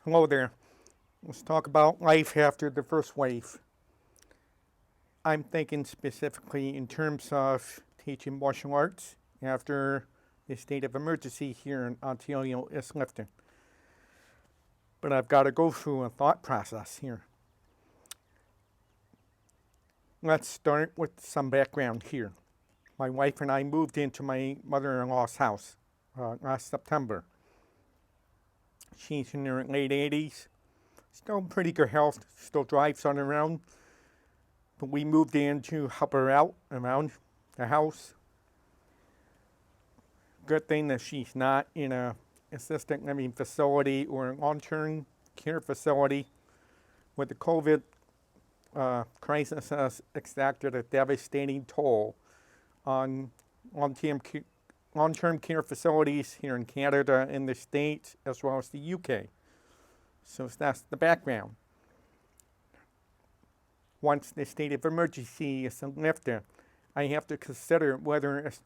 Hello there. Let's talk about life after the first wave. I'm thinking specifically in terms of teaching martial arts after the state of emergency here in Ontario is lifted. But I've got to go through a thought process here. Let's start with some background here. My wife and I moved into my mother-in-law's house last September. She's in her late 80s, still in pretty good health, still drives on her own. But we moved in to help her out around the house. Good thing that she's not in a assisted living facility or a long-term care facility. With the COVID crisis has exacted a devastating toll on long-term care facilities here in Canada and the States as well as the UK. So that's the background. Once the state of emergency is lifted, I have to consider whether it's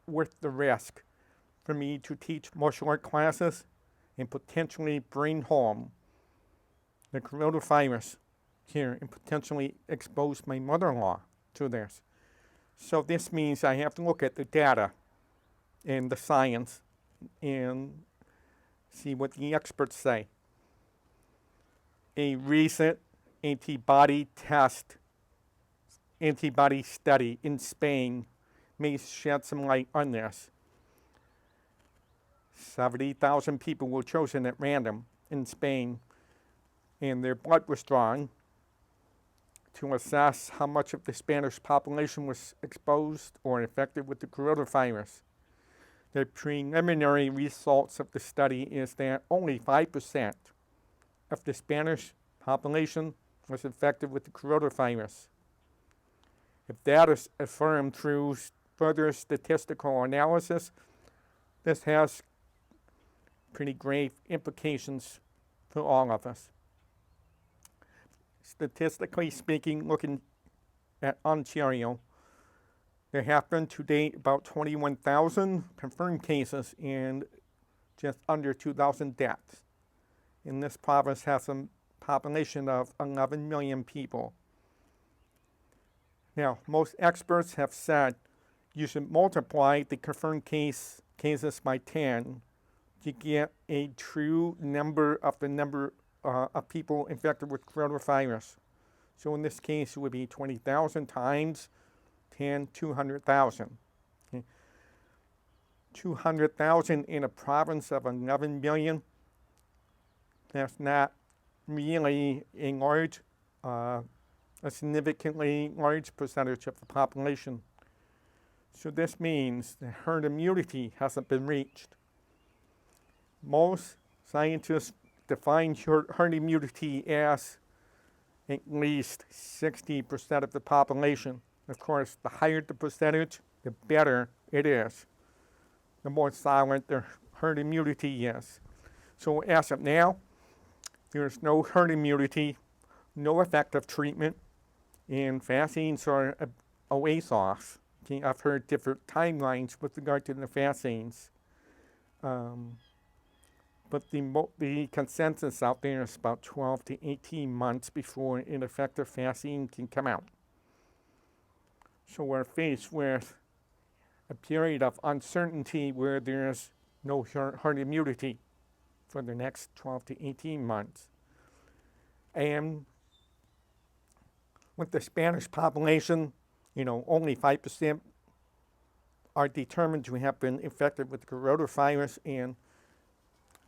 worth the risk for me to teach martial art classes and potentially bring home the coronavirus here and potentially expose my mother-in-law to this. So this means I have to look at the data and the science and see what the experts say. A recent antibody study in Spain may shed some light on this. 70,000 people were chosen at random in Spain, and their blood was drawn to assess how much of the Spanish population was exposed or infected with the coronavirus. The preliminary results of the study is that only 5% of the Spanish population was infected with the coronavirus. If that is affirmed through further statistical analysis, this has pretty grave implications for all of us. Statistically speaking, looking at Ontario, there have been to date about 21,000 confirmed cases and just under 2,000 deaths. And this province has a population of 11 million people. Now, most experts have said you should multiply the confirmed cases by 10 to get a true number of people infected with coronavirus. So in this case, it would be 20,000 times 10, 200,000. Okay. 200,000 in a province of 11 million, that's not really a significantly large percentage of the population. So this means that herd immunity hasn't been reached. Most scientists define herd immunity as at least 60% of the population. Of course, the higher the percentage, the better it is. The more silent the herd immunity is. So as of now, there's no herd immunity, no effective treatment, and vaccines are a ways off. Okay, I've heard different timelines with regard to the vaccines. But the consensus out there is about 12 to 18 months before an effective vaccine can come out. So we're faced with a period of uncertainty where there's no herd immunity for the next 12 to 18 months. And with the Spanish population, only 5% are determined to have been infected with coronavirus, and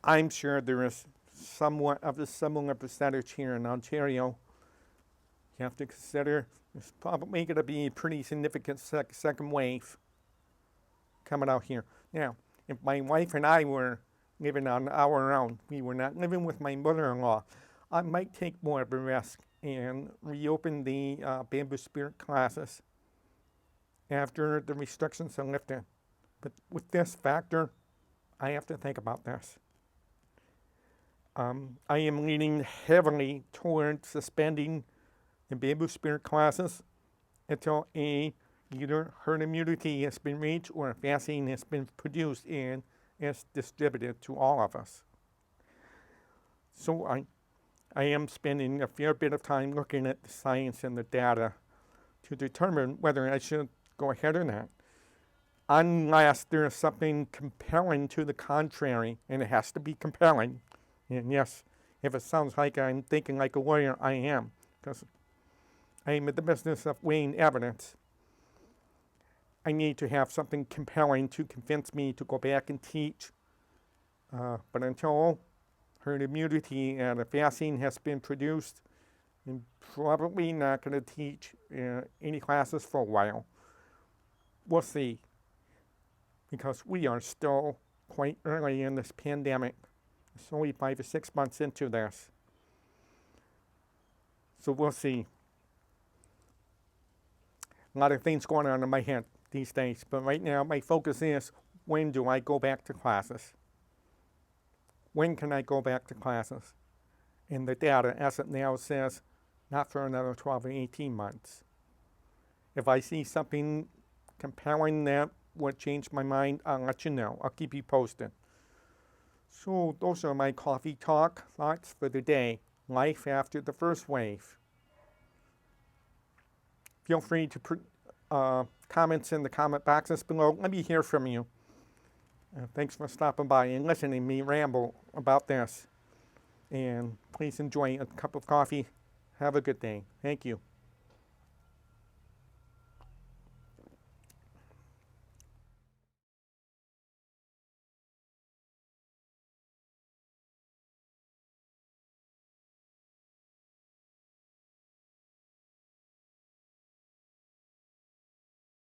I'm sure there is somewhat of a similar percentage here in Ontario. You have to consider there's probably going to be a pretty significant second wave coming out here. Now, if my wife and I were living on our own, we were not living with my mother-in-law, I might take more of a risk and reopen the Bamboo Spirit classes after the restrictions are lifted. But with this factor, I have to think about this. I am leaning heavily toward suspending the Bamboo Spirit classes until either herd immunity has been reached or a vaccine has been produced and is distributed to all of us. So I am spending a fair bit of time looking at the science and the data to determine whether I should go ahead or not, unless there's something compelling to the contrary, and it has to be compelling. And yes, if it sounds like I'm thinking like a lawyer, I am, because I am in the business of weighing evidence. I need to have something compelling to convince me to go back and teach. But until herd immunity and a vaccine has been produced, I'm probably not going to teach any classes for a while. We'll see, because we are still quite early in this pandemic. It's only 5 or 6 months into this. So we'll see. A lot of things going on in my head these days, but right now my focus is, when do I go back to classes? When can I go back to classes? And the data, as it now says, not for another 12 or 18 months. If I see something compelling that would change my mind, I'll let you know. I'll keep you posted. So those are my coffee talk thoughts for the day. Life after the first wave. Feel free to put comments in the comment boxes below. Let me hear from you. Thanks for stopping by and listening to me ramble about this. And please enjoy a cup of coffee. Have a good day. Thank you.